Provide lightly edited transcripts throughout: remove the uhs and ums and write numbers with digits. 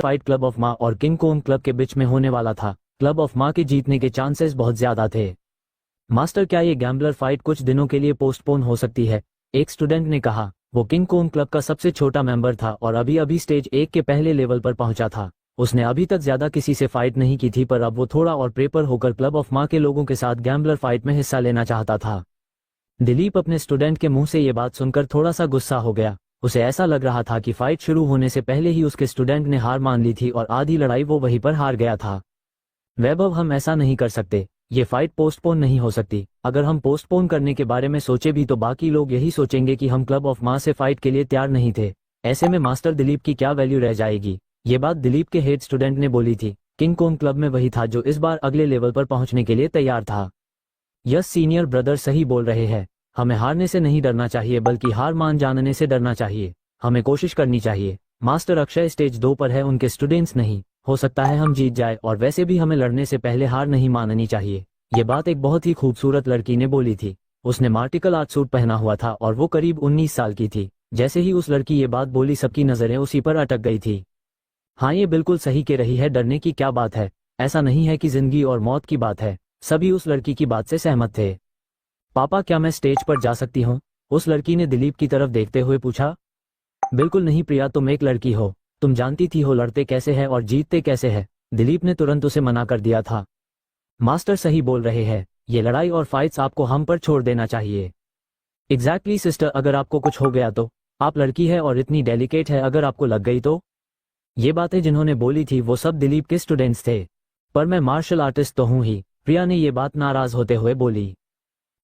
Fight club of माँ और king Kong club के बीच में होने वाला था। क्लब ऑफ माँ के जीतने के चांसेस बहुत ज्यादा थे। मास्टर, क्या ये गैम्बलर फाइट कुछ दिनों के लिए पोस्टपोन हो सकती है? एक स्टूडेंट ने कहा। वो किंग कोंग क्लब का सबसे छोटा मेंबर था और अभी अभी स्टेज 1 के पहले लेवल पर पहुंचा था। उसने अभी तक ज्यादा किसी से फाइट नहीं की थी, पर अब वो थोड़ा और प्रेपर होकर क्लब ऑफ माँ के लोगों के साथ गैम्बलर फाइट में हिस्सा लेना चाहता था। दिलीप अपने स्टूडेंट के मुंह से ये बात सुनकर थोड़ा सा गुस्सा हो गया। उसे ऐसा लग रहा था कि फाइट शुरू होने से पहले ही उसके स्टूडेंट ने हार मान ली थी और आधी लड़ाई वो वहीं पर हार गया था। वैभव, हम ऐसा नहीं कर सकते। ये फाइट पोस्टपोन नहीं हो सकती। अगर हम पोस्टपोन करने के बारे में सोचे भी तो बाकी लोग यही सोचेंगे कि हम क्लब ऑफ माँ से फाइट के लिए तैयार नहीं थे। ऐसे में मास्टर दिलीप की क्या वैल्यू रह जाएगी? ये बात दिलीप के हेड स्टूडेंट ने बोली थी। किंग कोंग क्लब में वही था जो इस बार अगले लेवल पर पहुंचने के लिए तैयार था। यस सीनियर ब्रदर, सही बोल रहे हैं। हमें हारने से नहीं डरना चाहिए, बल्कि हार मान जानने से डरना चाहिए। हमें कोशिश करनी चाहिए। मास्टर, अक्षय स्टेज 2 पर है, उनके स्टूडेंट्स नहीं। हो सकता है हम जीत जाए, और वैसे भी हमें लड़ने से पहले हार नहीं माननी चाहिए। ये बात एक बहुत ही खूबसूरत लड़की ने बोली थी। उसने मार्टिकल आर्ट सूट पहना हुआ था और वो करीब 19 साल की थी। जैसे ही उस लड़की ये बात बोली, सबकी नजरें उसी पर अटक गई थी। हाँ, ये बिल्कुल सही कह रही है, डरने की क्या बात है? ऐसा नहीं है कि जिंदगी और मौत की बात है। सभी उस लड़की की बात से सहमत थे। पापा, क्या मैं स्टेज पर जा सकती हूँ? उस लड़की ने दिलीप की तरफ देखते हुए पूछा। बिल्कुल नहीं प्रिया, तुम एक लड़की हो। तुम जानती थी हो लड़ते कैसे हैं और जीतते कैसे हैं। दिलीप ने तुरंत उसे मना कर दिया था। मास्टर सही बोल रहे हैं। ये लड़ाई और फाइट्स आपको हम पर छोड़ देना चाहिए। एग्जैक्टली सिस्टर, अगर आपको कुछ हो गया तो? आप लड़की है और इतनी डेलिकेट है, अगर आपको लग गई तो? ये बातें जिन्होंने बोली थी वो सब दिलीप के स्टूडेंट्स थे। पर मैं मार्शल आर्टिस्ट तो हूं ही, प्रिया ने ये बात नाराज होते हुए बोली।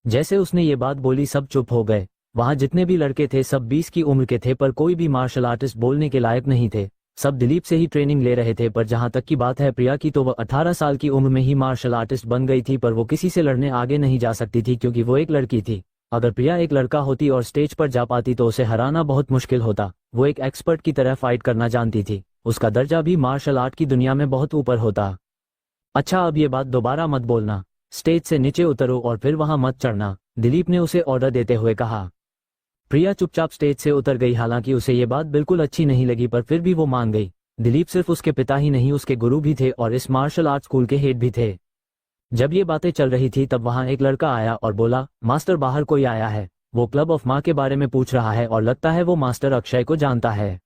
जैसे उसने ये बात बोली सब चुप हो गए। वहां जितने भी लड़के थे सब 20 की उम्र के थे, पर कोई भी मार्शल आर्टिस्ट बोलने के लायक नहीं थे। सब दिलीप से ही ट्रेनिंग ले रहे थे। पर जहां तक की बात है प्रिया की, तो वह 18 साल की उम्र में ही मार्शल आर्टिस्ट बन गई थी, पर वो किसी से लड़ने आगे नहीं जा सकती थी क्योंकि वो एक लड़की थी। अगर प्रिया एक लड़का होती और स्टेज पर जा पाती तो उसे हराना बहुत मुश्किल होता। वो एक एक्सपर्ट की तरह फाइट करना जानती थी। उसका दर्जा भी मार्शल आर्ट की दुनिया में बहुत ऊपर होता। अच्छा, अब ये बात दोबारा मत बोलना। स्टेज से नीचे उतरो और फिर वहां मत चढ़ना, दिलीप ने उसे ऑर्डर देते हुए कहा। प्रिया चुपचाप स्टेज से उतर गई। हालांकि उसे ये बात बिल्कुल अच्छी नहीं लगी, पर फिर भी वो मान गई। दिलीप सिर्फ उसके पिता ही नहीं, उसके गुरु भी थे और इस मार्शल आर्ट स्कूल के हेड भी थे। जब ये बातें चल रही थी तब वहां एक लड़का आया और बोला, मास्टर, बाहर कोई आया है। वो क्लब ऑफ माँ के बारे में पूछ रहा है और लगता है वो मास्टर अक्षय को जानता है।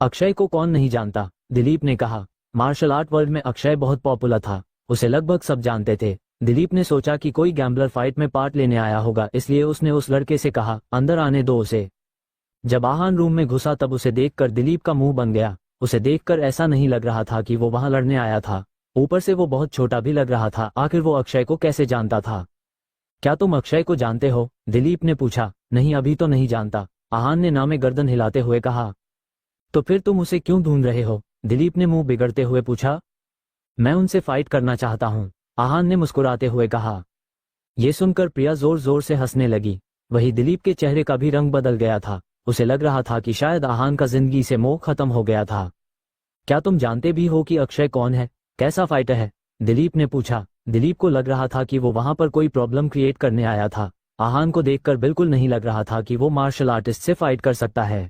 अक्षय को कौन नहीं जानता? दिलीप ने कहा। मार्शल आर्ट वर्ल्ड में अक्षय बहुत पॉपुलर था। उसे लगभग सब जानते थे। दिलीप ने सोचा कि कोई गैम्बलर फाइट में पार्ट लेने आया होगा, इसलिए उसने उस लड़के से कहा, अंदर आने दो उसे। जब आहान रूम में घुसा तब उसे देखकर दिलीप का मुंह बन गया। उसे देखकर ऐसा नहीं लग रहा था कि वो वहां लड़ने आया था। ऊपर से वो बहुत छोटा भी लग रहा था। आखिर वो अक्षय को कैसे जानता था? क्या तुम अक्षय को जानते हो? दिलीप ने पूछा। नहीं, अभी तो नहीं जानता, आहान ने नामे गर्दन हिलाते हुए कहा। तो फिर तुम उसे क्यों ढूंढ रहे हो? दिलीप ने मुंह बिगड़ते हुए पूछा। मैं उनसे फाइट करना चाहता हूं, आहान ने मुस्कुराते हुए कहा। ये सुनकर प्रिया जोर जोर से हंसने लगी। वही दिलीप के चेहरे का भी रंग बदल गया था। उसे लग रहा था कि शायद आहान का जिंदगी से मोह खत्म हो गया था। क्या तुम जानते भी हो कि अक्षय कौन है? कैसा फाइटर है? दिलीप ने पूछा। दिलीप को लग रहा था कि वो वहां पर कोई प्रॉब्लम क्रिएट करने आया था। आहान को देखकर बिल्कुल नहीं लग रहा था कि वो मार्शल आर्टिस्ट से फाइट कर सकता है।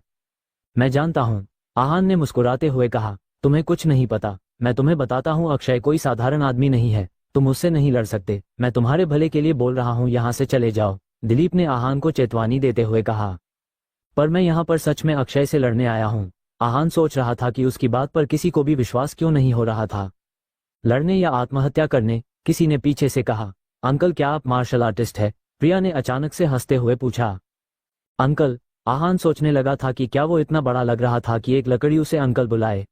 मैं जानता हूं, आहान ने मुस्कुराते हुए कहा। तुम्हें कुछ नहीं पता। मैं तुम्हें बताता हूं, अक्षय कोई साधारण आदमी नहीं है। तुम उससे नहीं लड़ सकते। मैं तुम्हारे भले के लिए बोल रहा हूं, यहां से चले जाओ, दिलीप ने आहान को चेतावनी देते हुए कहा। पर मैं यहां पर सच में अक्षय से लड़ने आया हूं। आहान सोच रहा था कि उसकी बात पर किसी को भी विश्वास क्यों नहीं हो रहा था। लड़ने या आत्महत्या करने? किसी ने पीछे से कहा। अंकल, क्या आप मार्शल आर्टिस्ट है? प्रिया ने अचानक से हंसते हुए पूछा। अंकल? आहान सोचने लगा था कि क्या वो इतना बड़ा लग रहा था कि एक लकड़ी उसे अंकल बुलाए।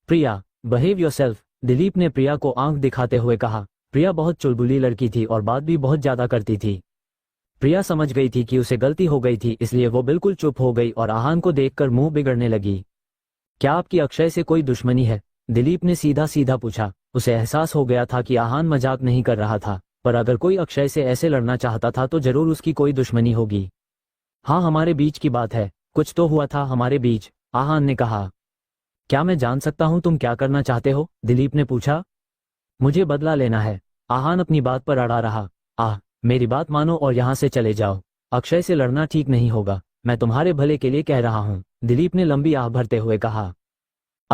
प्रिया, बिहेव योरसेल्फ, दिलीप ने प्रिया को आंख दिखाते हुए कहा। प्रिया बहुत चुलबुली लड़की थी और बात भी बहुत ज्यादा करती थी। प्रिया समझ गई थी कि उसे गलती हो गई थी, इसलिए वो बिल्कुल चुप हो गई और आहान को देखकर मुंह बिगड़ने लगी। क्या आपकी अक्षय से कोई दुश्मनी है? दिलीप ने सीधा सीधा पूछा। उसे एहसास हो गया था कि आहान मजाक नहीं कर रहा था, पर अगर कोई अक्षय से ऐसे लड़ना चाहता था तो जरूर उसकी कोई दुश्मनी होगी। हाँ, हमारे बीच की बात है। कुछ तो हुआ था हमारे बीच, आहान ने कहा। क्या मैं जान सकता हूं तुम क्या करना चाहते हो? दिलीप ने पूछा। मुझे बदला लेना है, आहान अपनी बात पर अड़ा रहा। मेरी बात मानो और यहाँ से चले जाओ। अक्षय से लड़ना ठीक नहीं होगा। मैं तुम्हारे भले के लिए कह रहा हूँ, दिलीप ने लंबी आह भरते हुए कहा।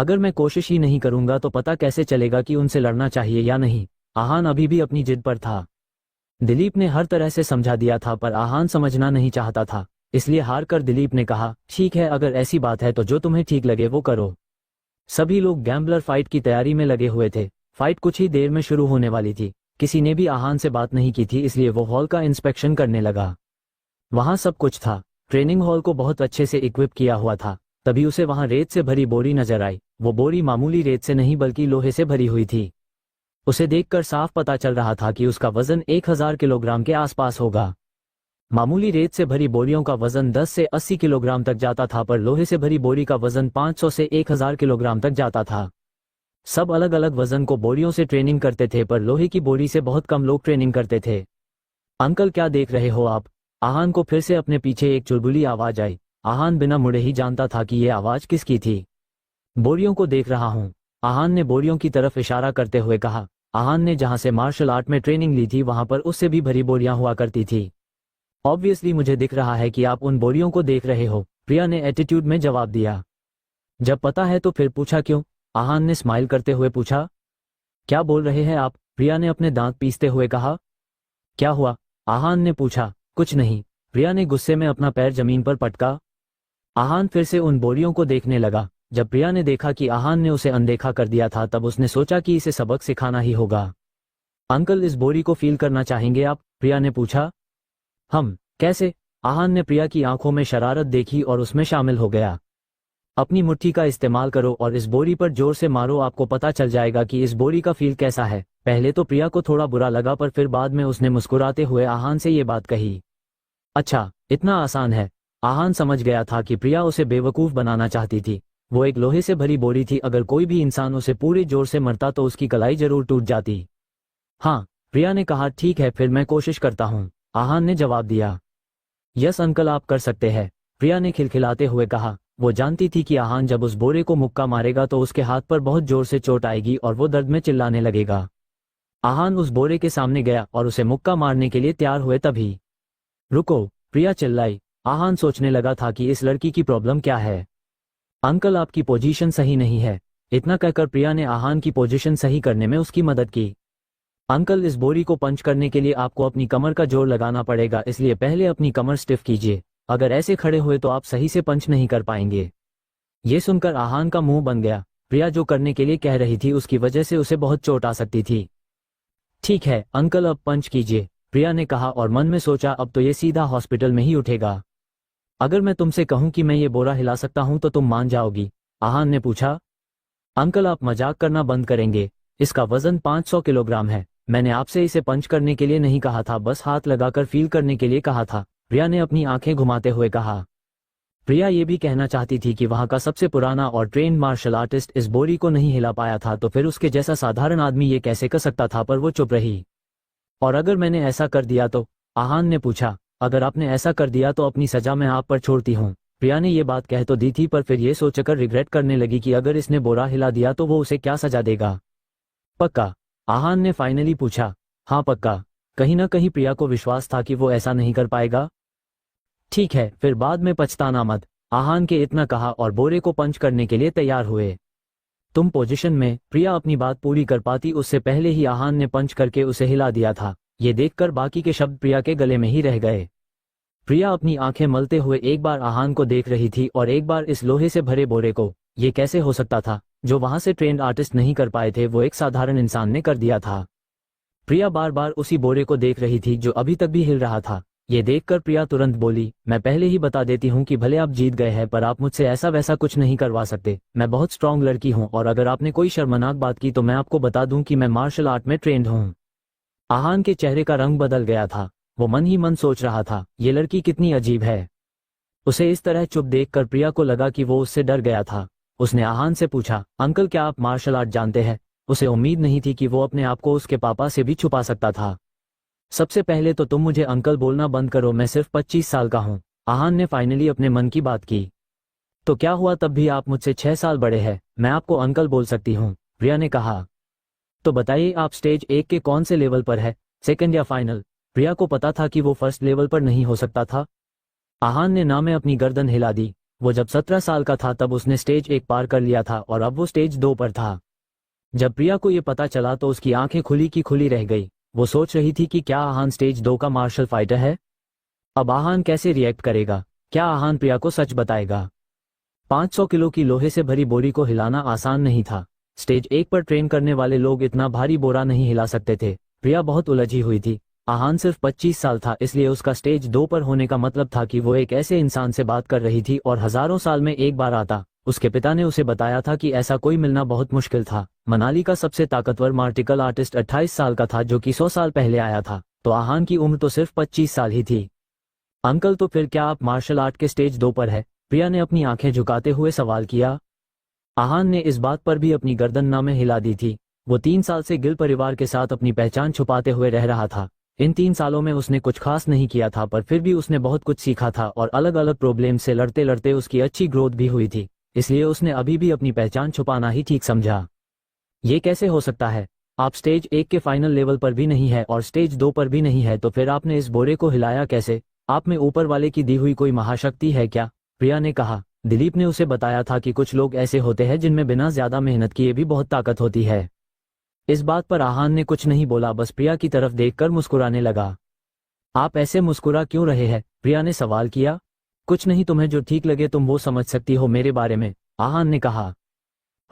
अगर मैं कोशिश ही नहीं करूंगा तो पता कैसे चलेगा कि उनसे लड़ना चाहिए या नहीं। आहान अभी भी अपनी जिद पर था। दिलीप ने हर तरह से समझा दिया था पर आहान समझना नहीं चाहता था, इसलिए हार कर दिलीप ने कहा, ठीक है, अगर ऐसी बात है तो जो तुम्हें ठीक लगे वो करो। सभी लोग गैम्बलर फाइट की तैयारी में लगे हुए थे। फाइट कुछ ही देर में शुरू होने वाली थी। किसी ने भी आहान से बात नहीं की थी, इसलिए वो हॉल का इंस्पेक्शन करने लगा। वहां सब कुछ था। ट्रेनिंग हॉल को बहुत अच्छे से इक्विप किया हुआ था। तभी उसे वहां रेत से भरी बोरी नजर आई। वो बोरी मामूली रेत से नहीं बल्कि लोहे से भरी हुई थी। उसे देखकर साफ पता चल रहा था कि उसका वजन 1000 किलोग्राम के आसपास होगा। मामूली रेत से भरी बोरियों का वजन 10 से 80 किलोग्राम तक जाता था, पर लोहे से भरी बोरी का वजन 500 से 1000 किलोग्राम तक जाता था। सब अलग अलग वजन को बोरियों से ट्रेनिंग करते थे, पर लोहे की बोरी से बहुत कम लोग ट्रेनिंग करते थे। अंकल, क्या देख रहे हो आप? आहान को फिर से अपने पीछे एक चुलबुली आवाज आई। आहान बिना मुड़े ही जानता था कि यह आवाज किसकी थी। बोरियों को देख रहा हूं, आहान ने बोरियों की तरफ इशारा करते हुए कहा। आहान ने जहां से मार्शल आर्ट में ट्रेनिंग ली थी वहां पर उससे भी भरी बोरियां हुआ करती थी। ऑब्वियसली मुझे दिख रहा है कि आप उन बोरियों को देख रहे हो, प्रिया ने एटीट्यूड में जवाब दिया। जब पता है तो फिर पूछा क्यों? आहान ने स्माइल करते हुए पूछा। क्या बोल रहे हैं आप? प्रिया ने अपने दांत पीसते हुए कहा। क्या हुआ? आहान ने पूछा। कुछ नहीं, प्रिया ने गुस्से में अपना पैर जमीन पर पटका। आहान फिर से उन बोरियों को देखने लगा। जब प्रिया ने देखा कि आहान ने उसे अनदेखा कर दिया था तब उसने सोचा कि इसे सबक सिखाना ही होगा। अंकल, इस बोरी को फील करना चाहेंगे आप? प्रिया ने पूछा। हम? कैसे? आहान ने प्रिया की आंखों में शरारत देखी और उसमें शामिल हो गया। अपनी मुट्ठी का इस्तेमाल करो और इस बोरी पर जोर से मारो, आपको पता चल जाएगा कि इस बोरी का फील कैसा है। पहले तो प्रिया को थोड़ा बुरा लगा, पर फिर बाद में उसने मुस्कुराते हुए आहान से ये बात कही। अच्छा, इतना आसान है? आहान समझ गया था कि प्रिया उसे बेवकूफ बनाना चाहती थी। वो एक लोहे से भरी बोरी थी, अगर कोई भी इंसान उसे पूरे जोर से मरता तो उसकी कलाई जरूर टूट जाती। हाँ, प्रिया ने कहा। ठीक है, फिर मैं कोशिश करता हूँ, आहान ने जवाब दिया। यस अंकल, आप कर सकते हैं, प्रिया ने खिलखिलाते हुए कहा। वो जानती थी कि आहान जब उस बोरे को मुक्का मारेगा तो उसके हाथ पर बहुत जोर से चोट आएगी और वो दर्द में चिल्लाने लगेगा। आहान उस बोरे के सामने गया और उसे मुक्का मारने के लिए तैयार हुए तभी। रुको, प्रिया चिल्लाई। आहान सोचने लगा था कि इस लड़की की प्रॉब्लम क्या है। अंकल, आपकी पोजीशन सही नहीं है। इतना कहकर प्रिया ने आहान की पोजीशन सही करने में उसकी मदद की। अंकल, इस बोरी को पंच करने के लिए आपको अपनी कमर का जोर लगाना पड़ेगा, इसलिए पहले अपनी कमर स्टिफ कीजिए। अगर ऐसे खड़े हुए तो आप सही से पंच नहीं कर पाएंगे। ये सुनकर आहान का मुंह बन गया। प्रिया जो करने के लिए कह रही थी उसकी वजह से उसे बहुत चोट आ सकती थी। ठीक है अंकल, अब पंच कीजिए, प्रिया ने कहा और मन में सोचा, अब तो ये सीधा हॉस्पिटल में ही उठेगा। अगर मैं तुमसे कहूं कि मैं ये बोरा हिला सकता हूं तो तुम मान जाओगी? आहान ने पूछा। अंकल, आप मजाक करना बंद करेंगे? इसका वजन 500 किलोग्राम है। मैंने आपसे इसे पंच करने के लिए नहीं कहा था, बस हाथ लगाकर फील करने के लिए कहा था, प्रिया ने अपनी आंखें घुमाते हुए कहा। प्रिया ये भी कहना चाहती थी कि वहां का सबसे पुराना और ट्रेंड मार्शल आर्टिस्ट इस बोरी को नहीं हिला पाया था, तो फिर उसके जैसा साधारण आदमी ये कैसे कर सकता था, पर वो चुप रही। और अगर मैंने ऐसा कर दिया तो? आहान ने पूछा। अगर आपने ऐसा कर दिया तो अपनी सजा मैं आप पर छोड़ती हूँ। प्रिया ने ये बात कह तो दी थी, पर फिर ये सोचकर रिग्रेट करने लगी कि अगर इसने बोरा हिला दिया तो वो उसे क्या सजा देगा। पक्का? आहान ने फाइनली पूछा। हाँ पक्का। कहीं ना कहीं प्रिया को विश्वास था कि वो ऐसा नहीं कर पाएगा। ठीक है, फिर बाद में पछताना मत, आहान के इतना कहा और बोरे को पंच करने के लिए तैयार हुए। तुम पोजीशन में? प्रिया अपनी बात पूरी कर पाती उससे पहले ही आहान ने पंच करके उसे हिला दिया था। ये देखकर बाकी के शब्द प्रिया के गले में ही रह गए। प्रिया अपनी आंखें मलते हुए एक बार आहान को देख रही थी और एक बार इस लोहे से भरे बोरे को। ये कैसे हो सकता था? जो वहां से ट्रेंड आर्टिस्ट नहीं कर पाए थे वो एक साधारण इंसान ने कर दिया था। प्रिया बार बार उसी बोरे को देख रही थी जो अभी तक भी हिल रहा था। ये देखकर प्रिया तुरंत बोली, मैं पहले ही बता देती हूँ कि भले आप जीत गए हैं पर आप मुझसे ऐसा वैसा कुछ नहीं करवा सकते। मैं बहुत स्ट्रांग लड़की हूँ और अगर आपने कोई शर्मनाक बात की तो मैं आपको बता दूं कि मैं मार्शल आर्ट में ट्रेंड हूँ। आहान के चेहरे का रंग बदल गया था। वो मन ही मन सोच रहा था, ये लड़की कितनी अजीब है। उसे इस तरह चुप देखकर प्रिया को लगा कि वो उससे डर गया था। उसने आहान से पूछा, अंकल क्या आप मार्शल आर्ट जानते हैं? उसे उम्मीद नहीं थी कि वो अपने आप को उसके पापा से भी छुपा सकता था। सबसे पहले तो तुम मुझे अंकल बोलना बंद करो, मैं सिर्फ 25 साल का हूँ। आहान ने फाइनली अपने मन की बात की। तो क्या हुआ, तब भी आप मुझसे 6 साल बड़े हैं, मैं आपको अंकल बोल सकती हूँ, प्रिया ने कहा। तो बताइए आप स्टेज 1 के कौन से लेवल पर है, सेकंड या फाइनल? प्रिया को पता था कि वो फर्स्ट लेवल पर नहीं हो सकता था। आहान ने ना में अपनी गर्दन हिला दी। वो जब 17 साल का था तब उसने स्टेज 1 पार कर लिया था और अब वो स्टेज 2 पर था। जब प्रिया को ये पता चला तो उसकी आंखें खुली की खुली रह गई। वो सोच रही थी कि क्या आहान स्टेज 2 का मार्शल फाइटर है। अब आहान कैसे रिएक्ट करेगा? क्या आहान प्रिया को सच बताएगा? 500 किलो की लोहे से भरी बोरी को हिलाना आसान नहीं था। स्टेज 1 पर ट्रेन करने वाले लोग इतना भारी बोरा नहीं हिला सकते थे। प्रिया बहुत उलझी हुई थी। आहान सिर्फ 25 साल था, इसलिए उसका स्टेज 2 पर होने का मतलब था कि वो एक ऐसे इंसान से बात कर रही थी और हजारों साल में एक बार आता। उसके पिता ने उसे बताया था कि ऐसा कोई मिलना बहुत मुश्किल था। मनाली का सबसे ताकतवर मार्टिकल आर्टिस्ट 28 साल का था, जो कि 100 साल पहले आया था, तो आहान की उम्र तो सिर्फ 25 साल ही थी। अंकल, तो फिर क्या आप मार्शल आर्ट के स्टेज 2 पर है? प्रिया ने अपनी आंखें झुकाते हुए सवाल किया। आहान ने इस बात पर भी अपनी गर्दन ना में हिला दी थी। वो 3 साल से गिल परिवार के साथ अपनी पहचान छुपाते हुए रह रहा था। इन 3 सालों में उसने कुछ खास नहीं किया था, पर फिर भी उसने बहुत कुछ सीखा था और अलग अलग प्रॉब्लम से लड़ते लड़ते उसकी अच्छी ग्रोथ भी हुई थी। इसलिए उसने अभी भी अपनी पहचान छुपाना ही ठीक समझा। ये कैसे हो सकता है? आप स्टेज 1 के फाइनल लेवल पर भी नहीं है और स्टेज 2 पर भी नहीं है, तो फिर आपने इस बोरे को हिलाया कैसे? आप में ऊपर वाले की दी हुई कोई महाशक्ति है क्या? प्रिया ने कहा। दिलीप ने उसे बताया था कि कुछ लोग ऐसे होते हैं जिनमें बिना ज्यादा मेहनत किए भी बहुत ताकत होती है। इस बात पर आहान ने कुछ नहीं बोला, बस प्रिया की तरफ देखकर मुस्कुराने लगा। आप ऐसे मुस्कुरा क्यों रहे हैं? प्रिया ने सवाल किया। कुछ नहीं, तुम्हें जो ठीक लगे तुम वो समझ सकती हो मेरे बारे में, आहान ने कहा।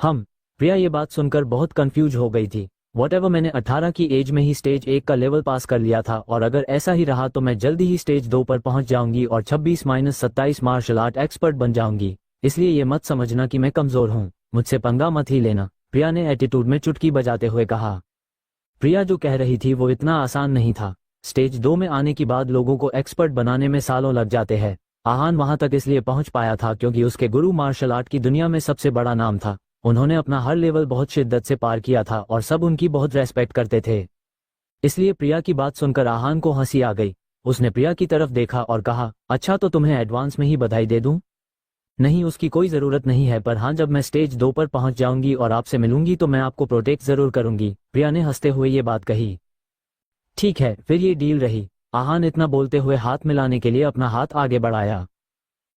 प्रिया ये बात सुनकर बहुत कंफ्यूज हो गई थी। वॉटेवर, मैंने 18 की एज में ही स्टेज 1 का लेवल पास कर लिया था और अगर ऐसा ही रहा तो मैं जल्दी ही स्टेज 2 पर पहुंच जाऊंगी और 26-27 मार्शल आर्ट एक्सपर्ट बन जाऊंगी। इसलिए ये मत समझना कि मैं कमजोर हूं, मुझसे पंगा मत ही लेना, प्रिया ने एटीट्यूड में चुटकी बजाते हुए कहा। प्रिया जो कह रही थी वो इतना आसान नहीं था। स्टेज 2 में आने के बाद लोगों को एक्सपर्ट बनाने में सालों लग जाते हैं। आहान वहां तक इसलिए पहुंच पाया था क्योंकि उसके गुरु मार्शल आर्ट की दुनिया में सबसे बड़ा नाम था। उन्होंने अपना हर लेवल बहुत शिद्दत से पार किया था और सब उनकी बहुत रेस्पेक्ट करते थे। इसलिए प्रिया की बात सुनकर आहान को हंसी आ गई। उसने प्रिया की तरफ देखा और कहा, अच्छा तो तुम्हें एडवांस में ही बधाई दे दूं? नहीं, उसकी कोई ज़रूरत नहीं है, पर हाँ, जब मैं स्टेज 2 पर पहुंच जाऊंगी और आपसे मिलूंगी तो मैं आपको प्रोटेक्ट ज़रूर करूंगी, प्रिया ने हंसते हुए ये बात कही। ठीक है, फिर ये डील रही। आहान इतना बोलते हुए हाथ मिलाने के लिए अपना हाथ आगे बढ़ाया।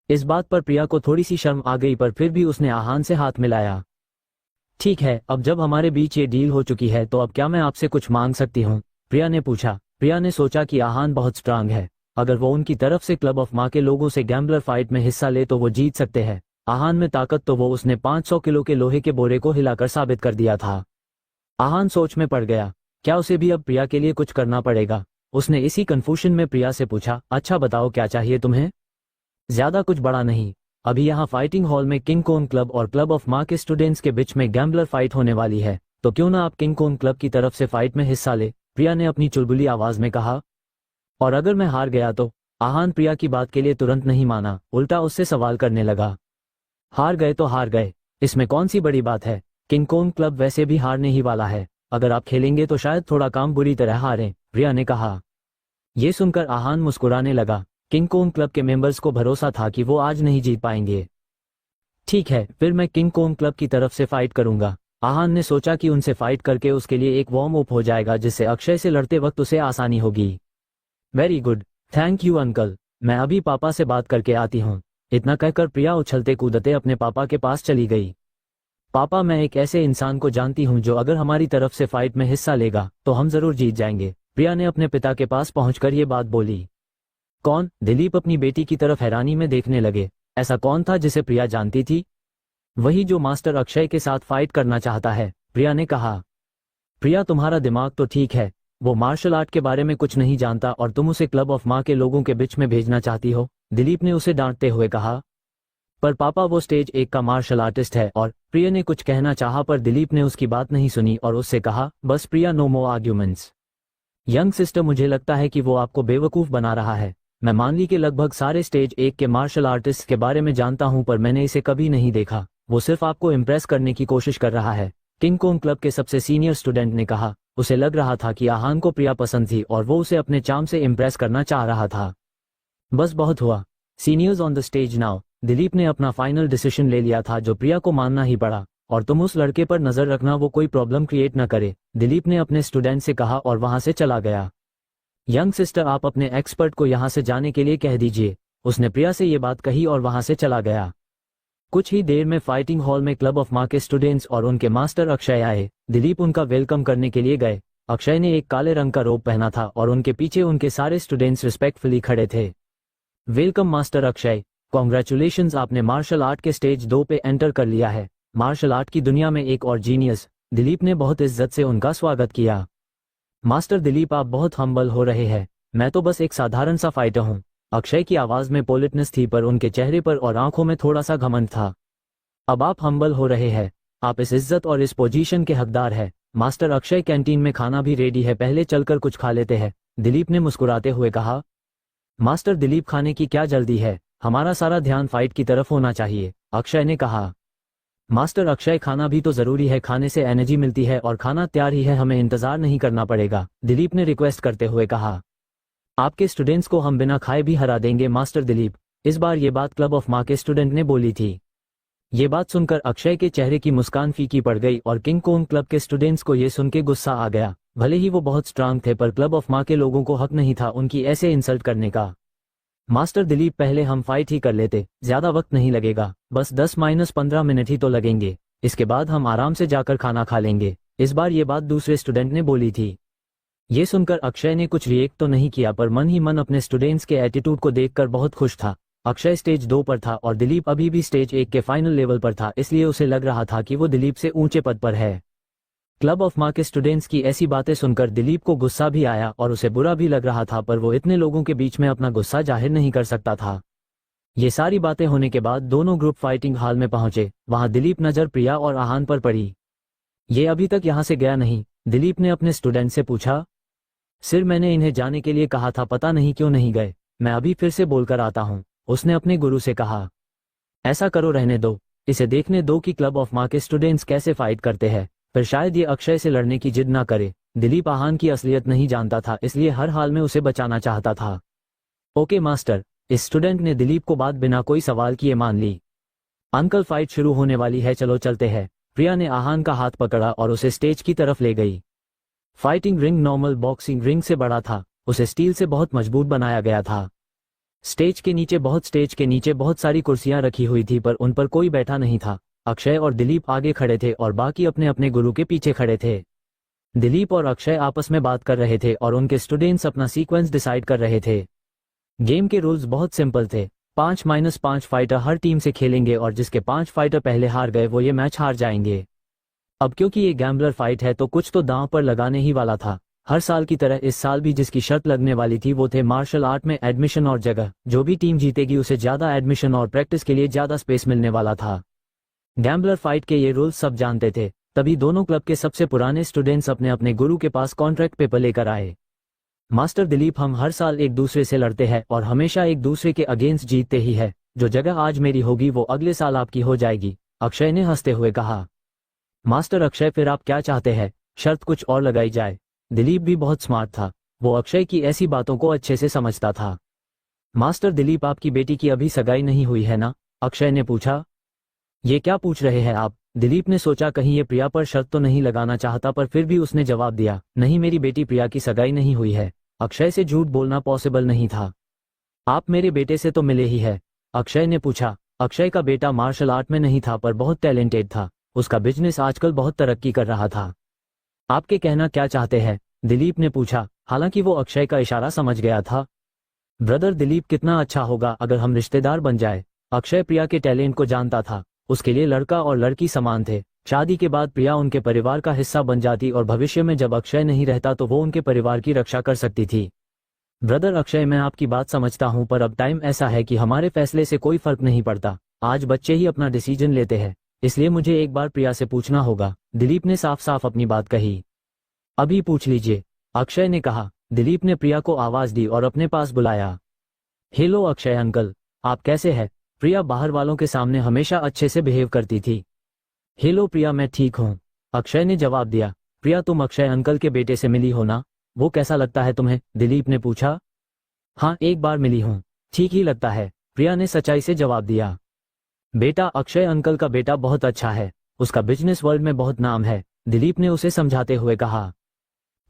इस बात पर प्रिया को थोड़ी सी शर्म आ गई, पर फिर भी उसने आहान से हाथ मिलाया। ठीक है, अब जब हमारे बीच ये डील हो चुकी है तो अब क्या मैं आपसे कुछ मांग सकती हूँ? प्रिया ने पूछा। प्रिया ने सोचा कि आहान बहुत स्ट्रांग है। अगर वो उनकी तरफ से क्लब ऑफ माँ के लोगों से गैम्बलर फाइट में हिस्सा ले तो वो जीत सकते हैं। आहान में ताकत तो वो उसने 500 किलो के लोहे के बोरे को हिलाकर साबित कर दिया था। आहान सोच में पड़ गया। क्या उसे भी अब प्रिया के लिए कुछ करना पड़ेगा? उसने इसी कंफ्यूजन में प्रिया से पूछा, अच्छा बताओ क्या चाहिए तुम्हें? ज्यादा कुछ बड़ा नहीं। अभी यहाँ फाइटिंग हॉल में किंग कोन क्लब और क्लब ऑफ माँ के स्टूडेंट्स के बीच में गैम्बलर फाइट होने वाली है, तो क्यों ना आप किंग कोन क्लब की तरफ से फाइट में हिस्सा ले, प्रिया ने अपनी चुलबुली आवाज में कहा। और अगर मैं हार गया तो? आहान प्रिया की बात के लिए तुरंत नहीं माना, उल्टा उससे सवाल करने लगा। हार गए तो हार गए, इसमें कौन सी बड़ी बात है? किंग कोन क्लब वैसे भी हारने ही वाला है। अगर आप खेलेंगे तो शायद थोड़ा काम बुरी तरह हारें, प्रिया ने कहा। ये सुनकर आहान मुस्कुराने लगा। किंग कोन क्लब के मेंबर्स को भरोसा था कि वो आज नहीं जीत पाएंगे। ठीक है, फिर मैं किंग कोन क्लब की तरफ से फाइट करूंगा। आहान ने सोचा कि उनसे फाइट करके उसके लिए एक वार्म अप हो जाएगा, जिससे अक्षय से लड़ते वक्त उसे आसानी होगी। Very good, thank you uncle, मैं अभी पापा से बात करके आती हूँ। इतना कहकर प्रिया उछलते कूदते अपने पापा के पास चली गई। पापा, मैं एक ऐसे इंसान को जानती हूँ जो अगर हमारी तरफ से फाइट में हिस्सा लेगा तो हम जरूर जीत जाएंगे, प्रिया ने अपने पिता के पास पहुंचकर ये बात बोली। कौन? दिलीप अपनी बेटी की तरफ हैरानी में देखने लगे। ऐसा कौन था जिसे प्रिया जानती थी? वही जो मास्टर अक्षय के साथ फाइट करना चाहता है, प्रिया ने कहा। प्रिया, तुम्हारा दिमाग तो ठीक है, वो मार्शल आर्ट के बारे में कुछ नहीं जानता और तुम उसे क्लब ऑफ माँ के लोगों के बीच में भेजना चाहती हो, दिलीप ने उसे डांटते हुए कहा। पर पापा, वो स्टेज 1 का मार्शल आर्टिस्ट है। और प्रिया ने कुछ कहना चाहा पर दिलीप ने उसकी बात नहीं सुनी और उससे कहा, बस प्रिया, नो मोर आर्ग्यूमेंट्स। यंग सिस्टर, मुझे लगता है कि वो आपको बेवकूफ बना रहा है। मैं मानली के लगभग सारे स्टेज 1 के मार्शल आर्टिस्ट के बारे में जानता हूं, पर मैंने इसे कभी नहीं देखा। वो सिर्फ आपको इम्प्रेस करने की कोशिश कर रहा है, किंग कोन क्लब के सबसे सीनियर स्टूडेंट ने कहा। उसे लग रहा था कि आहान को प्रिया पसंद थी और वो उसे अपने चार्म से इम्प्रेस करना चाह रहा था। बस बहुत हुआ, seniors on the stage now. Dilip ने अपना फाइनल डिसीजन ले लिया था जो प्रिया को मानना ही पड़ा। और तुम उस लड़के पर नजर रखना, वो कोई प्रॉब्लम क्रिएट न करे, दिलीप ने अपने स्टूडेंट से कहा और वहां से चला गया। यंग सिस्टर, आप अपने एक्सपर्ट को यहाँ से जाने के लिए कह दीजिए, उसने प्रिया से ये बात कही और वहां से चला गया। कुछ ही देर में फाइटिंग हॉल में क्लब ऑफ माँ के स्टूडेंट्स और उनके मास्टर अक्षय आए। दिलीप उनका वेलकम करने के लिए गए। अक्षय ने एक काले रंग का रोब पहना था और उनके पीछे उनके सारे स्टूडेंट्स रिस्पेक्टफुली खड़े थे। वेलकम मास्टर अक्षय, कॉन्ग्रेचुलेशंस, आपने मार्शल आर्ट के स्टेज 2 पे एंटर कर लिया है। मार्शल आर्ट की दुनिया में एक और जीनियस। दिलीप ने बहुत इज्जत से उनका स्वागत किया। मास्टर दिलीप, आप बहुत हम्बल हो रहे हैं। मैं तो बस एक साधारण सा फाइटर हूँ। अक्षय की आवाज में पोलिटनेस थी, पर उनके चेहरे पर और आंखों में थोड़ा सा घमंड था। अब आप हम्बल हो रहे हैं। आप इस इज्जत और इस पोजीशन के हकदार हैं। मास्टर अक्षय, कैंटीन में खाना भी रेडी है, पहले चलकर कुछ खा लेते हैं, दिलीप ने मुस्कुराते हुए कहा। मास्टर दिलीप, खाने की क्या जल्दी है, हमारा सारा ध्यान फाइट की तरफ होना चाहिए, अक्षय ने कहा। मास्टर अक्षय, खाना भी तो जरूरी है, खाने से एनर्जी मिलती है और खाना तैयार ही है, हमें इंतजार नहीं करना पड़ेगा, दिलीप ने रिक्वेस्ट करते हुए कहा। आपके स्टूडेंट्स को हम बिना खाए भी हरा देंगे मास्टर दिलीप। इस बार ये बात क्लब ऑफ माँ के स्टूडेंट ने बोली थी। ये बात सुनकर अक्षय के चेहरे की मुस्कान फीकी पड़ गई और किंग कोंग क्लब के स्टूडेंट्स को ये सुन के गुस्सा आ गया। भले ही वो बहुत स्ट्रांग थे, पर क्लब ऑफ माँ के लोगों को हक नहीं था उनकी ऐसे इंसल्ट करने का। मास्टर दिलीप, पहले हम फाइट ही कर लेते, ज्यादा वक्त नहीं लगेगा, बस 10-15 मिनट ही तो लगेंगे, इसके बाद हम आराम से जाकर खाना खा लेंगे। इस बार ये बात दूसरे स्टूडेंट ने बोली थी। ये सुनकर अक्षय ने कुछ रिएक्ट तो नहीं किया, पर मन ही मन अपने स्टूडेंट्स के एटीट्यूड को देखकर बहुत खुश था। अक्षय स्टेज 2 पर था और दिलीप अभी भी स्टेज 1 के फाइनल लेवल पर था, इसलिए उसे लग रहा था कि वो दिलीप से ऊंचे पद पर है। क्लब ऑफ माँ के स्टूडेंट्स की ऐसी बातें सुनकर दिलीप को गुस्सा भी आया और उसे बुरा भी लग रहा था, पर वो इतने लोगों के बीच में अपना गुस्सा जाहिर नहीं कर सकता था। ये सारी बातें होने के बाद दोनों ग्रुप फाइटिंग हॉल में पहुंचे। वहां दिलीप नजर प्रिया और आहान पर पड़ी। ये अभी तक यहां से गया नहीं, दिलीप ने अपने स्टूडेंट से पूछा। सिर, मैंने इन्हें जाने के लिए कहा था, पता नहीं क्यों नहीं गए, मैं अभी फिर से बोलकर आता हूँ, उसने अपने गुरु से कहा। ऐसा करो, रहने दो, इसे देखने दो कि क्लब ऑफ माँ के स्टूडेंट्स कैसे फाइट करते हैं, फिर शायद ये अक्षय से लड़ने की जिद ना करे। दिलीप आहान की असलियत नहीं जानता था, इसलिए हर हाल में उसे बचाना चाहता था। ओके मास्टर, इस स्टूडेंट ने दिलीप को बात बिना कोई सवाल किए मान ली। अंकल, फाइट शुरू होने वाली है, चलो चलते हैं। प्रिया ने आहान का हाथ पकड़ा और उसे स्टेज की तरफ ले गई। Fighting ring normal boxing ring से बड़ा था, उसे स्टील से बहुत मजबूत बनाया गया था। स्टेज के नीचे बहुत सारी कुर्सियां रखी हुई थी, पर उन पर कोई बैठा नहीं था। अक्षय और दिलीप आगे खड़े थे और बाकी अपने अपने गुरु के पीछे खड़े थे। दिलीप और अक्षय आपस में बात कर रहे थे और उनके स्टूडेंट्स अपना सीक्वेंस डिसाइड कर रहे थे। गेम के रूल्स बहुत सिंपल थे। 5-5 फाइटर हर टीम से खेलेंगे और जिसके 5 फाइटर पहले हार गए वो ये मैच हार जाएंगे। अब क्योंकि ये गैम्बलर फाइट है तो कुछ तो दांव पर लगाने ही वाला था। हर साल की तरह इस साल भी जिसकी शर्त लगने वाली थी वो थे मार्शल आर्ट में एडमिशन और जगह। जो भी टीम जीतेगी उसे ज्यादा एडमिशन और प्रैक्टिस के लिए ज्यादा स्पेस मिलने वाला था। गैम्बलर फाइट के ये रूल्स सब जानते थे, तभी दोनों क्लब के सबसे पुराने स्टूडेंट्स अपने अपने गुरु के पास कॉन्ट्रैक्ट पेपर लेकर आए। मास्टर दिलीप, हम हर साल एक दूसरे से लड़ते हैं और हमेशा एक दूसरे के अगेंस्ट जीतते ही है। जो जगह आज मेरी होगी वो अगले साल आपकी हो जाएगी, अक्षय ने हंसते हुए कहा। मास्टर अक्षय, फिर आप क्या चाहते हैं, शर्त कुछ और लगाई जाए? दिलीप भी बहुत स्मार्ट था, वो अक्षय की ऐसी बातों को अच्छे से समझता था। मास्टर दिलीप, आपकी बेटी की अभी सगाई नहीं हुई है ना, अक्षय ने पूछा। ये क्या पूछ रहे हैं आप? दिलीप ने सोचा कहीं ये प्रिया पर शर्त तो नहीं लगाना चाहता, पर फिर भी उसने जवाब दिया, नहीं, मेरी बेटी प्रिया की सगाई नहीं हुई है। अक्षय से झूठ बोलना पॉसिबल नहीं था। आप मेरे बेटे से तो मिले ही है, अक्षय ने पूछा। अक्षय का बेटा मार्शल आर्ट में नहीं था, पर बहुत टैलेंटेड था, उसका बिजनेस आजकल बहुत तरक्की कर रहा था। आपके कहना क्या चाहते हैं? दिलीप ने पूछा, हालांकि वो अक्षय का इशारा समझ गया था। ब्रदर दिलीप, कितना अच्छा होगा अगर हम रिश्तेदार बन जाए। अक्षय प्रिया के टैलेंट को जानता था, उसके लिए लड़का और लड़की समान थे। शादी के बाद प्रिया उनके परिवार का हिस्सा बन जाती और भविष्य में जब अक्षय नहीं रहता तो वो उनके परिवार की रक्षा कर सकती थी। ब्रदर अक्षय, मैं आपकी बात समझता हूं, पर अब टाइम ऐसा है कि हमारे फैसले से कोई फर्क नहीं पड़ता। आज बच्चे ही अपना डिसीजन लेते हैं, इसलिए मुझे एक बार प्रिया से पूछना होगा, दिलीप ने साफ साफ अपनी बात कही। अभी पूछ लीजिए, अक्षय ने कहा। दिलीप ने प्रिया को आवाज दी और अपने पास बुलाया। हेलो अक्षय अंकल, आप कैसे हैं? प्रिया बाहर वालों के सामने हमेशा अच्छे से बिहेव करती थी। हेलो प्रिया, मैं ठीक हूँ, अक्षय ने जवाब दिया। प्रिया, तुम अक्षय अंकल के बेटे से मिली हो ना, वो कैसा लगता है तुम्हें? दिलीप ने पूछा। हाँ, एक बार मिली हूँ, ठीक ही लगता है, प्रिया ने सच्चाई से जवाब दिया। बेटा, अक्षय अंकल का बेटा बहुत अच्छा है, उसका बिजनेस वर्ल्ड में बहुत नाम है, दिलीप ने उसे समझाते हुए कहा।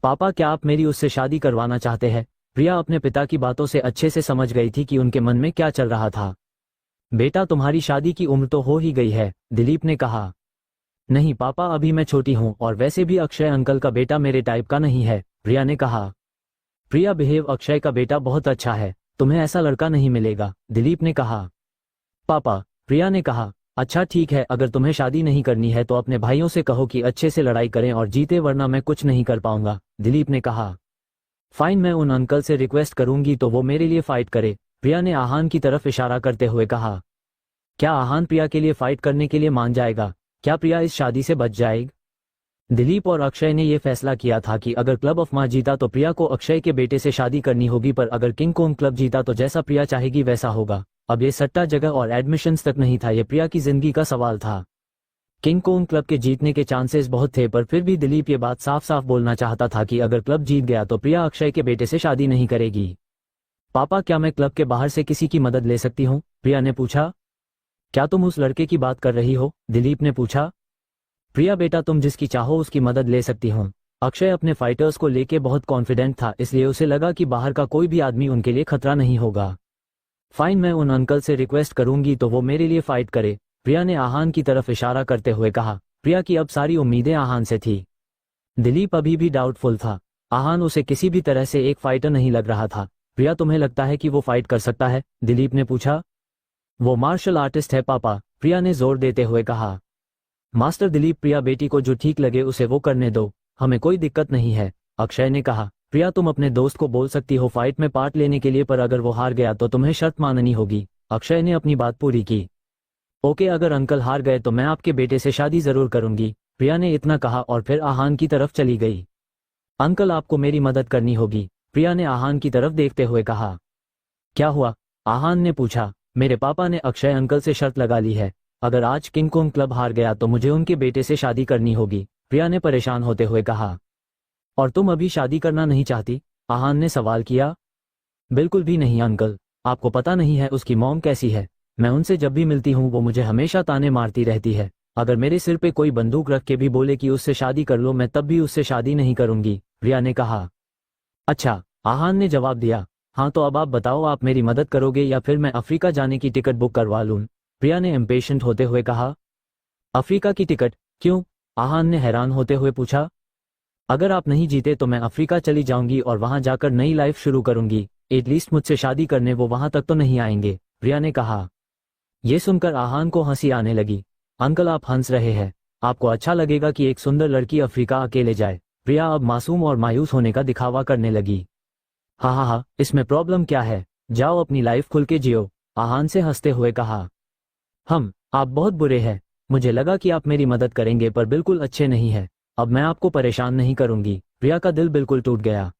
पापा, क्या आप मेरी उससे शादी करवाना चाहते हैं? प्रिया अपने पिता की बातों से अच्छे से समझ गई थी कि उनके मन में क्या चल रहा था। बेटा तुम्हारी शादी की उम्र तो हो ही गई है, दिलीप ने कहा। नहीं पापा, अभी मैं छोटी हूँ और वैसे भी अक्षय अंकल का बेटा मेरे टाइप का नहीं है, प्रिया ने कहा। प्रिया बिहेव, अक्षय का बेटा बहुत अच्छा है, तुम्हें ऐसा लड़का नहीं मिलेगा, दिलीप ने कहा। पापा, प्रिया ने कहा, अच्छा ठीक है, अगर तुम्हें शादी नहीं करनी है तो अपने भाइयों से कहो कि अच्छे से लड़ाई करें और जीते, वरना मैं कुछ नहीं कर पाऊंगा, दिलीप ने कहा। फाइन, मैं उन अंकल से रिक्वेस्ट करूंगी तो वो मेरे लिए फाइट करे, प्रिया ने आहान की तरफ इशारा करते हुए कहा। क्या आहान प्रिया के लिए फाइट करने के लिए मान जाएगा? क्या प्रिया इस शादी से बच जाएगी? दिलीप और अक्षय ने यह फैसला किया था कि अगर क्लब ऑफ माँ जीता तो प्रिया को अक्षय के बेटे से शादी करनी होगी, पर अगर किंग कोंग क्लब जीता तो जैसा प्रिया चाहेगी वैसा होगा। अब ये सट्टा जगह और एडमिशंस तक नहीं था, ये प्रिया की जिंदगी का सवाल था। किंग कोंग क्लब के जीतने के चांसेस बहुत थे, पर फिर भी दिलीप ये बात साफ साफ बोलना चाहता था कि अगर क्लब जीत गया तो प्रिया अक्षय के बेटे से शादी नहीं करेगी। पापा, क्या मैं क्लब के बाहर से किसी की मदद ले सकती हूँ? प्रिया ने पूछा। क्या तुम उस लड़के की बात कर रही हो? दिलीप ने पूछा। प्रिया बेटा, तुम जिसकी चाहो उसकी मदद ले सकती हो। अक्षय अपने फाइटर्स को लेके बहुत कॉन्फिडेंट था, इसलिए उसे लगा कि बाहर का कोई भी आदमी उनके लिए खतरा नहीं होगा। फाइन, मैं उन अंकल से रिक्वेस्ट करूंगी तो वो मेरे लिए फाइट करे, प्रिया ने आहान की तरफ इशारा करते हुए कहा। प्रिया की अब सारी उम्मीदें आहान से थी। दिलीप अभी भी डाउटफुल था। आहान उसे किसी भी तरह से एक फाइटर नहीं लग रहा था। प्रिया, तुम्हें लगता है कि वो फाइट कर सकता है? दिलीप ने पूछा। वो मार्शल आर्टिस्ट है पापा, प्रिया ने जोर देते हुए कहा। मास्टर दिलीप, प्रिया बेटी को जो ठीक लगे उसे वो करने दो, हमें कोई दिक्कत नहीं है, अक्षय ने कहा। प्रिया, तुम अपने दोस्त को बोल सकती हो फाइट में पार्ट लेने के लिए, पर अगर वो हार गया तो तुम्हें शर्त माननी होगी, अक्षय ने अपनी बात पूरी की। ओके, अगर अंकल हार गए तो मैं आपके बेटे से शादी जरूर करूंगी, प्रिया ने इतना कहा और फिर आहान की तरफ चली गई। अंकल, आपको मेरी मदद करनी होगी, प्रिया ने आहान की तरफ देखते हुए कहा। क्या हुआ? आहान ने पूछा। मेरे पापा ने अक्षय अंकल से शर्त लगा ली है, अगर आज किंग कोंग क्लब हार गया तो मुझे उनके बेटे से शादी करनी होगी, प्रिया ने परेशान होते हुए कहा। और तुम अभी शादी करना नहीं चाहती? आहान ने सवाल किया। बिल्कुल भी नहीं अंकल, आपको पता नहीं है उसकी मॉम कैसी है, मैं उनसे जब भी मिलती हूँ वो मुझे हमेशा ताने मारती रहती है, अगर मेरे सिर पे कोई बंदूक रख के भी बोले कि उससे शादी कर लो मैं तब भी उससे शादी नहीं करूंगी, प्रिया ने कहा। अच्छा, आहान ने जवाब दिया। हाँ तो अब आप बताओ, आप मेरी मदद करोगे या फिर मैं अफ्रीका जाने की टिकट बुक करवा लूं, प्रिया ने इम्पेशेंट होते हुए कहा। अफ्रीका की टिकट? क्यों? आहान ने हैरान होते हुए पूछा। अगर आप नहीं जीते तो मैं अफ्रीका चली जाऊंगी और वहां जाकर नई लाइफ शुरू करूंगी, एटलीस्ट मुझसे शादी करने वो वहां तक तो नहीं आएंगे, प्रिया ने कहा। यह सुनकर आहान को हंसी आने लगी। अंकल, आप हंस रहे हैं, आपको अच्छा लगेगा कि एक सुंदर लड़की अफ्रीका अकेले जाए? प्रिया अब मासूम और मायूस होने का दिखावा करने लगी। हाँ, इसमें प्रॉब्लम क्या है, जाओ अपनी लाइफ खुल के जियो, आहान से हंसते हुए कहा। आप बहुत बुरे हैं, मुझे लगा कि आप मेरी मदद करेंगे पर बिल्कुल अच्छे नहीं है, अब मैं आपको परेशान नहीं करूंगी, प्रिया का दिल बिल्कुल टूट गया।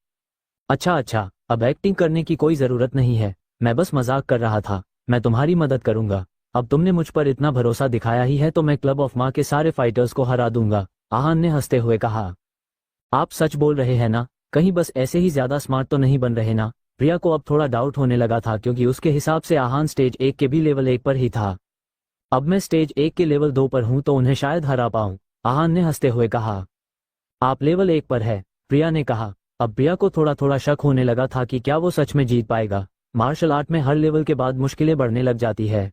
अच्छा, अब एक्टिंग करने की कोई जरूरत नहीं है, मैं बस मजाक कर रहा था, मैं तुम्हारी मदद करूंगा, अब तुमने मुझ पर इतना भरोसा दिखाया ही है तो मैं क्लब ऑफ माँ के सारे फाइटर्स को हरा दूंगा, आहान ने हंसते हुए कहा। आप सच बोल रहे हैं ना? कहीं बस ऐसे ही ज्यादा स्मार्ट तो नहीं बन रहे ना? प्रिया को अब थोड़ा डाउट होने लगा था, क्योंकि उसके हिसाब से आहान स्टेज 1 के भी लेवल 1 पर ही था। अब मैं स्टेज 1 के लेवल 2 पर हूं तो उन्हें शायद हरा पाऊं, आहान ने हंसते हुए कहा। आप लेवल 1 पर है, प्रिया ने कहा। अब प्रिया को थोड़ा थोड़ा शक होने लगा था कि क्या वो सच में जीत पाएगा। मार्शल आर्ट में हर लेवल के बाद मुश्किलें बढ़ने लग जाती है।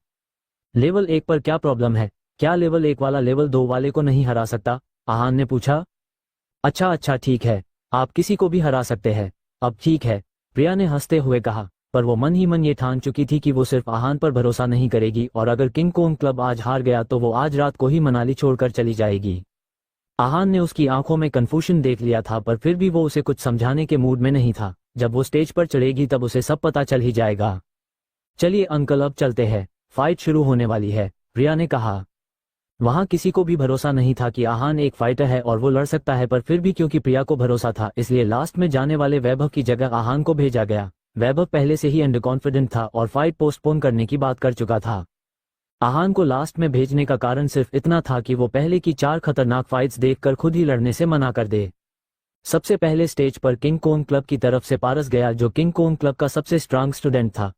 लेवल 1 पर क्या प्रॉब्लम है? क्या लेवल 1 वाला लेवल 2 वाले को नहीं हरा सकता? आहान ने पूछा। अच्छा ठीक है, आप किसी को भी हरा सकते हैं। अब ठीक है, प्रिया ने हंसते हुए कहा, पर वो मन ही मन ये ठान चुकी थी कि वो सिर्फ आहान पर भरोसा नहीं करेगी और अगर किंग कोंग क्लब आज हार गया तो वो आज रात को ही मनाली छोड़कर चली जाएगी। आहान ने उसकी आंखों में कन्फ्यूजन देख लिया था, पर फिर भी वो उसे कुछ समझाने के मूड में नहीं था। जब वो स्टेज पर चढ़ेगी तब उसे सब पता चल ही जाएगा। चलिए अंकल, अब चलते हैं, फाइट शुरू होने वाली है, प्रिया ने कहा। वहां किसी को भी भरोसा नहीं था कि आहान एक फाइटर है और वो लड़ सकता है, पर फिर भी क्योंकि प्रिया को भरोसा था इसलिए लास्ट में जाने वाले वैभव की जगह आहान को भेजा गया। वैभव पहले से ही अंडर कॉन्फिडेंट था और फाइट पोस्टपोन करने की बात कर चुका था। आहान को लास्ट में भेजने का कारण सिर्फ इतना था कि वो पहले की 4 खतरनाक फाइट्स देखकर खुद ही लड़ने से मना कर दे। सबसे पहले स्टेज पर किंग कोंग क्लब की तरफ से पारस गया, जो किंग कोंग क्लब का सबसे स्ट्रांग स्टूडेंट था।